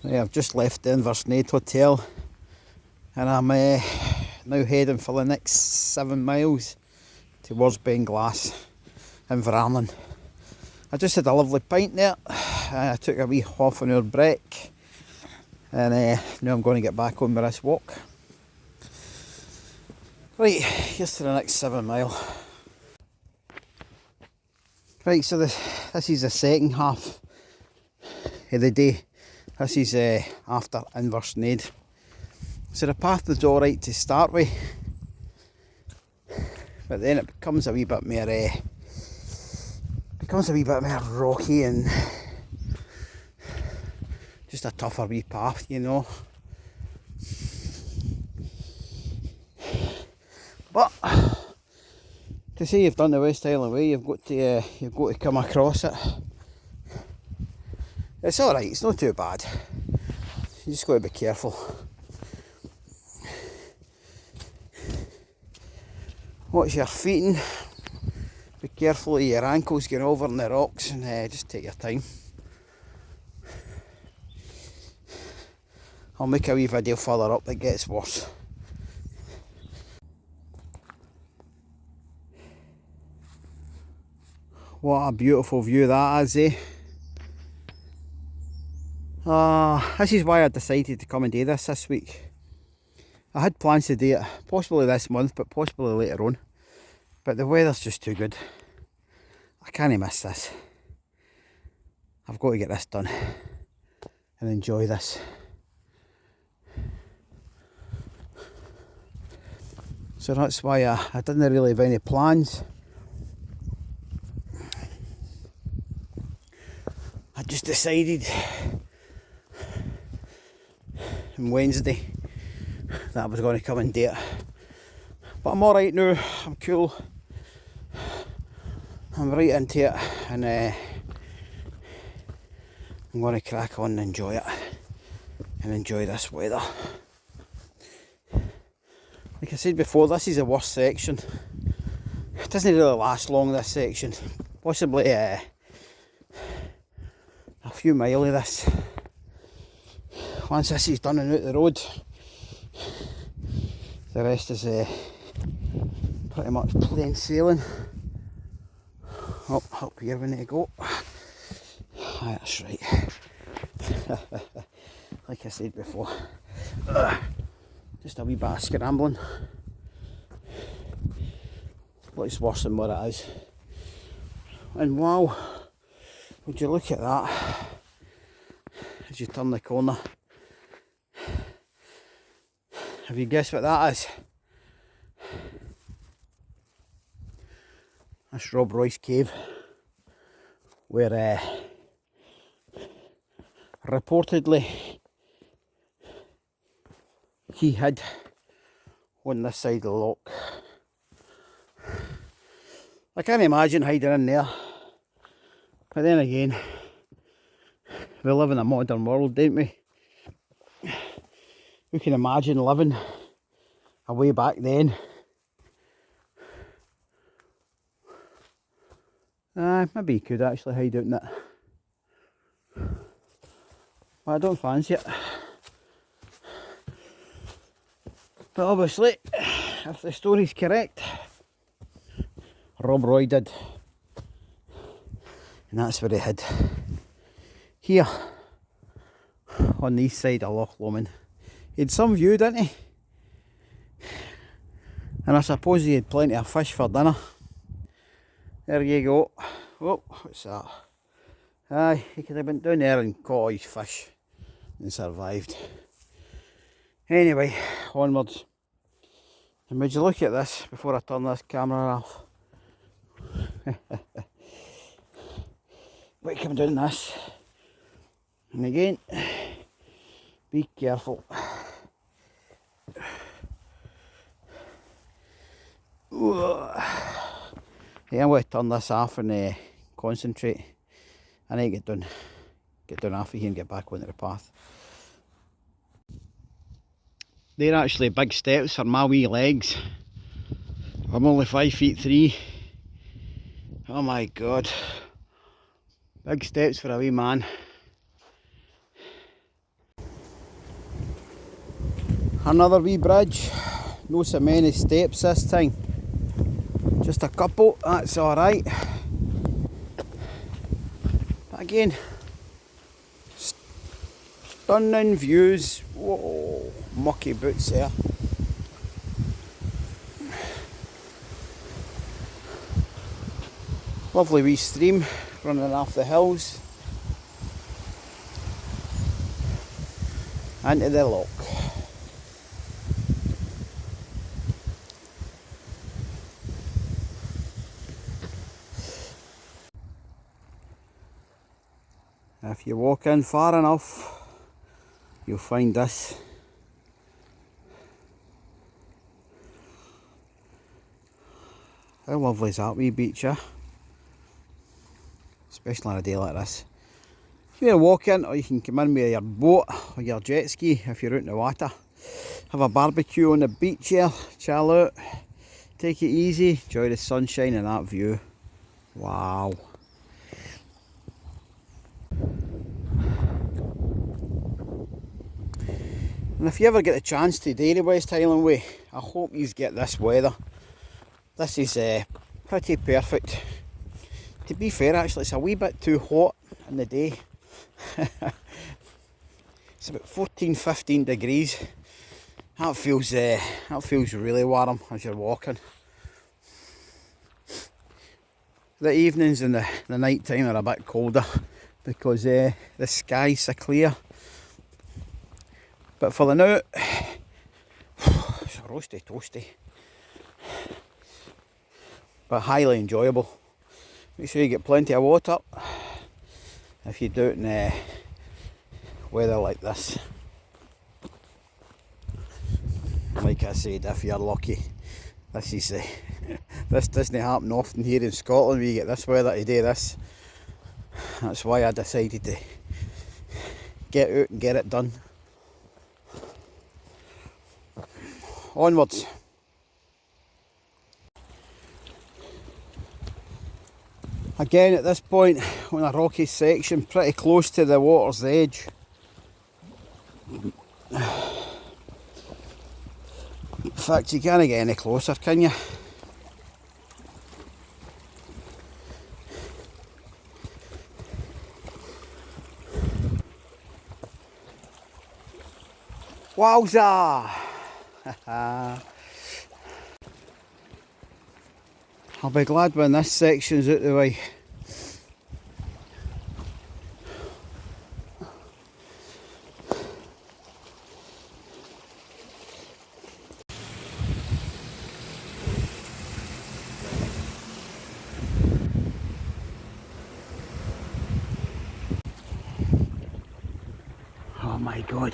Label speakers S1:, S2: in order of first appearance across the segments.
S1: I've just left the Inversnaid Hotel and I'm now heading for the next 7 miles towards Benglass in Highland. I just had a lovely pint there. I took a wee half an hour break and now I'm going to get back on with this walk. Right, here's to the next 7 mile. Right, so this is the second half of the day. This is after Inversnaid. So the path was alright to start with, but then it becomes a wee bit more rocky and just a tougher wee path, you know. But to say you've done the West Highland Way, you've got to come across it. It's alright, it's not too bad. You just got to be careful. Watch your feet in. Be careful of your ankles getting over in the rocks, and just take your time. I'll make a wee video further up that gets worse. What a beautiful view that is, eh? This is why I decided to come and do this week. I had plans to do it possibly this month, but possibly later on. But the weather's just too good. I can't miss this. I've got to get this done and enjoy this. So that's why I didn't really have any plans. I just decided on Wednesday that I was going to come and do it. But I'm alright now, I'm cool. I'm right into it, and I'm going to crack on and enjoy it. And enjoy this weather. Like I said before, this is the worst section. It doesn't really last long, this section. Possibly a few miles of this. Once this is done and out the road, the rest is pretty much plain sailing. Up here we need to go. Aye, that's right. Like I said before, just a wee bit of scrambling. Looks worse than what it is. And wow, would you look at that as you turn the corner. Have you guessed what that is? That's Rob Roy's cave, where reportedly he hid on this side of the loch. I can't imagine hiding in there, but then again, we live in a modern world, don't we? Who can imagine living away back then? Maybe you could actually hide out in it, but I don't fancy it. But obviously, if the story's correct, Rob Roy did, and that's where he hid. Here, on the east side of Loch Lomond. He had some view, didn't he? And I suppose he had plenty of fish for dinner. There you go. Oh, what's that? Aye, he could have been down there and caught all his fish and survived. Anyway, onwards. And would you look at this before I turn this camera off? Wait, come down this. And again, be careful. Yeah, I'm going to turn this off and concentrate. I need to get down off of here and get back onto the path. They're actually big steps for my wee legs. I'm only 5'3". Oh my god. Big steps for a wee man. Another wee bridge, no so many steps this time, just a couple, that's alright. But again, stunning views. Whoa, mucky boots there. Lovely wee stream running off the hills into the loch. If you walk in far enough, you'll find this. How lovely is that wee beach, eh? Especially on a day like this. You can walk in, or you can come in with your boat or your jet ski if you're out in the water. Have a barbecue on the beach here, chill out, take it easy, enjoy the sunshine and that view. Wow. And if you ever get the chance to do the West Highland Way, I hope you get this weather. This is pretty perfect. To be fair, actually, it's a wee bit too hot in the day. It's about 14-15 degrees. That feels really warm as you're walking. The evenings and the night time are a bit colder because the sky's so clear. But for the now, it's roasty toasty, but highly enjoyable. Make sure you get plenty of water if you do it in weather like this. Like I said, if you're lucky, this doesn't happen often here in Scotland where you get this weather to do this. That's why I decided to get out and get it done. Onwards. Again at this point on a rocky section pretty close to the water's edge. In fact, you can't get any closer, can you? Wowza! I'll be glad when this section's out the way. Oh my god.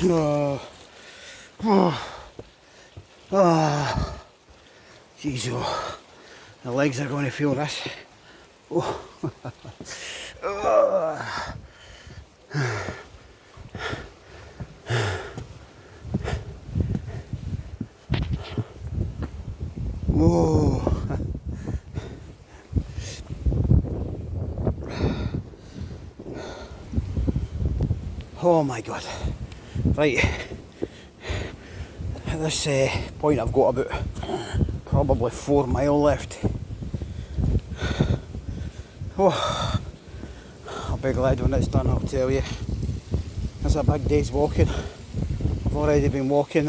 S1: Oh. Oh. Oh. Jeez, oh. The legs are going to feel this. Oh. Oh. Oh. Oh my god. Right. At this point I've got about probably 4 miles left. Oh, I'll be glad when it's done, I'll tell you. It's a big day's walking. I've already been walking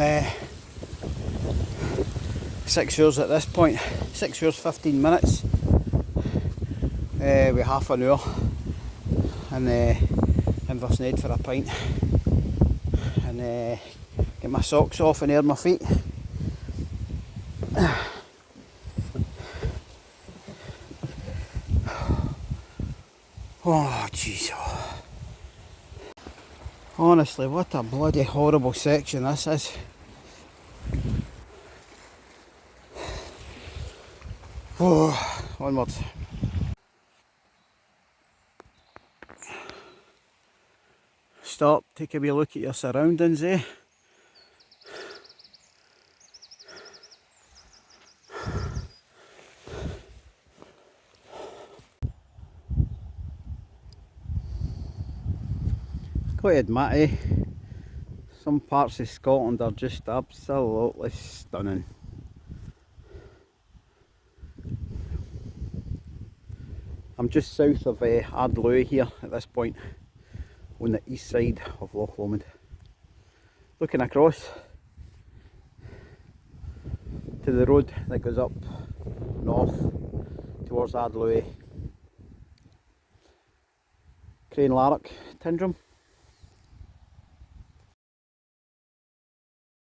S1: 6 hours at this point. 6 hours 15 minutes with half an hour and Inversnaid for a pint and get my socks off and air my feet. Oh jeez. Honestly, what a bloody horrible section this is. Oh, onwards. Stop, take a wee look at your surroundings, eh? Got to admit, Some parts of Scotland are just absolutely stunning. I'm just south of Ardlough here at this point, on the east side of Loch Lomond. Looking across to the road that goes up north towards Ardlough, Crane Larrock, Tyndrum.